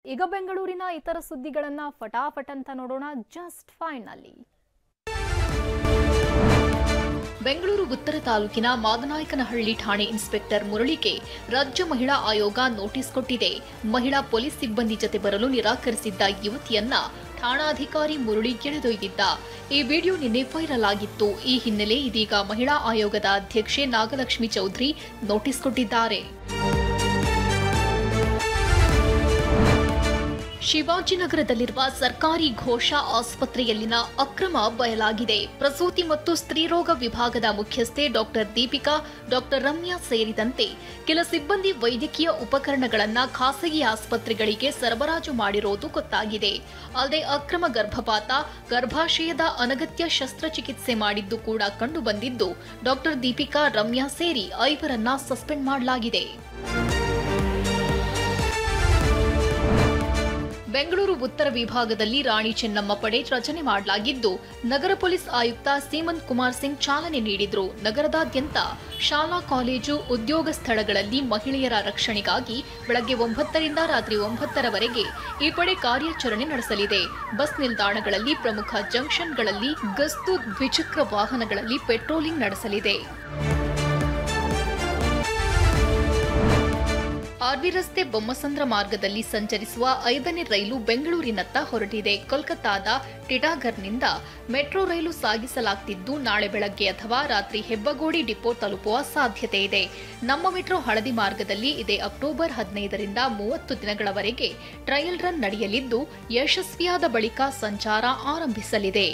ಈಗ ಬೆಂಗಳೂರಿನ ಇತರ ಸುದ್ದಿಗಳನ್ನ ಫಟಾಫಟ್ ಅಂತ ನೋಡೋಣ ಜಸ್ಟ್ ಫೈನಲಿ. ಬೆಂಗಳೂರು ಉತ್ತರ ತಾಲೂಕಿನ ಮಾದನಾಯಕನಹಳ್ಳಿ ಠಾಣೆ ಇನ್ಸ್ಪೆಕ್ಟರ್ ಮುರಳಿಗೆ ರಾಜ್ಯ ಮಹಿಳಾ ಆಯೋಗ ನೋಟಿಸ್ ಕೊಟ್ಟಿದೆ. ಮಹಿಳಾ ಪೊಲೀಸ್ ಸಿಬ್ಬಂದಿ ಜತೆ ಬರಲು ನಿರಾಕರಿಸಿದ್ದ ಯುವತಿಯನ್ನ ಠಾಣಾಧಿಕಾರಿ ಮುರಳಿ ಎಳೆದೊಯ್ದಿದ್ದ ಈ ವಿಡಿಯೋ ನಿನ್ನೆ ವೈರಲ್ ಆಗಿತ್ತು. ಈ ಹಿನ್ನೆಲೆ ಇದೀಗ ಮಹಿಳಾ ಆಯೋಗದ ಅಧ್ಯಕ್ಷೆ ನಾಗಲಕ್ಷ್ಮಿ ಚೌಧರಿ ನೋಟಿಸ್ ಕೊಟ್ಟಿದ್ದಾರೆ. ಶಿವಾಜಿನಗರದಲ್ಲಿರುವ ಸರ್ಕಾರಿ ಘೋಷ ಆಸ್ಪತ್ರೆಯಲ್ಲಿನ ಅಕ್ರಮ ಬಯಲಾಗಿದೆ. ಪ್ರಸೂತಿ ಮತ್ತು ಸ್ತ್ರೀರೋಗ ವಿಭಾಗದ ಮುಖ್ಯಸ್ಥೆ ಡಾಕ್ಟರ್ ದೀಪಿಕಾ, ಡಾಕ್ಟರ್ ರಮ್ಯಾ ಸೇರಿದಂತೆ ಕೆಲ ಸಿಬ್ಬಂದಿ ವೈದ್ಯಕೀಯ ಉಪಕರಣಗಳನ್ನು ಖಾಸಗಿ ಆಸ್ಪತ್ರೆಗಳಿಗೆ ಸರಬರಾಜು ಮಾಡಿರೋದು ಗೊತ್ತಾಗಿದೆ. ಅಲ್ಲದೆ ಅಕ್ರಮ ಗರ್ಭಪಾತ, ಗರ್ಭಾಶಯದ ಅನಗತ್ಯ ಶಸ್ತ್ರಚಿಕಿತ್ಸೆ ಮಾಡಿದ್ದು ಕೂಡ ಕಂಡುಬಂದಿದ್ದು, ಡಾಕ್ಟರ್ ದೀಪಿಕಾ, ರಮ್ಯಾ ಸೇರಿ 5ರನ್ನ ಸಸ್ಪೆಂಡ್ ಮಾಡಲಾಗಿದೆ. ಬೆಂಗಳೂರು ಉತ್ತರ ವಿಭಾಗದಲ್ಲಿ ರಾಣಿ ಚೆನ್ನಮ್ಮ ಪಡೆ ರಚನೆ ಮಾಡಲಾಗಿದ್ದು, ನಗರ ಪೊಲೀಸ್ ಆಯುಕ್ತ ಸೀಮಂತ್ ಕುಮಾರ್ ಸಿಂಗ್ ಚಾಲನೆ ನೀಡಿದರು. ನಗರದಾದ್ಯಂತ ಶಾಲಾ, ಕಾಲೇಜು, ಉದ್ಯೋಗ ಸ್ಥಳಗಳಲ್ಲಿ ಮಹಿಳೆಯರ ರಕ್ಷಣೆಗಾಗಿ ಬೆಳಗ್ಗೆ 9ರಿಂದ ರಾತ್ರಿ 9ರವರೆಗೆ ಈ ಪಡೆ ಕಾರ್ಯಾಚರಣೆ ನಡೆಸಲಿದೆ. ಬಸ್ ನಿಲ್ದಾಣಗಳಲ್ಲಿ, ಪ್ರಮುಖ ಜಂಕ್ಷನ್ಗಳಲ್ಲಿ ಗಸ್ತು, ದ್ವಿಚಕ್ರ ವಾಹನಗಳಲ್ಲಿ ಪೆಟ್ರೋಲಿಂಗ್ ನಡೆಸಲಿದೆ. ಆರ್ವಿ ರಸ್ತೆ ಬೊಮ್ಮಸಂದ್ರ ಮಾರ್ಗದಲ್ಲಿ ಸಂಚರಿಸುವ 5ನೇ ರೈಲು ಬೆಂಗಳೂರಿನತ್ತ ಹೊರಟಿದೆ. ಕೋಲ್ಕತ್ತಾದ ಟಿಟಾಗರ್ನಿಂದ ಮೆಟ್ರೋ ರೈಲು ಸಾಗಿಸಲಾಗುತ್ತಿದ್ದು, ನಾಳೆ ಬೆಳಗ್ಗೆ ಅಥವಾ ರಾತ್ರಿ ಹೆಬ್ಬಗೋಡಿ ಡಿಪೋ ತಲುಪುವ ಸಾಧ್ಯತೆ ಇದೆ. ನಮ್ಮ ಮೆಟ್ರೋ ಹಳದಿ ಮಾರ್ಗದಲ್ಲಿ ಇದೇ ಅಕ್ಟೋಬರ್ 15ರಿಂದ 30 ದಿನಗಳವರೆಗೆ ಟ್ರಯಲ್ ರನ್ ನಡೆಯಲಿದ್ದು, ಯಶಸ್ವಿಯಾದ ಬಳಿಕ ಸಂಚಾರ ಆರಂಭಿಸಲಿದೆ.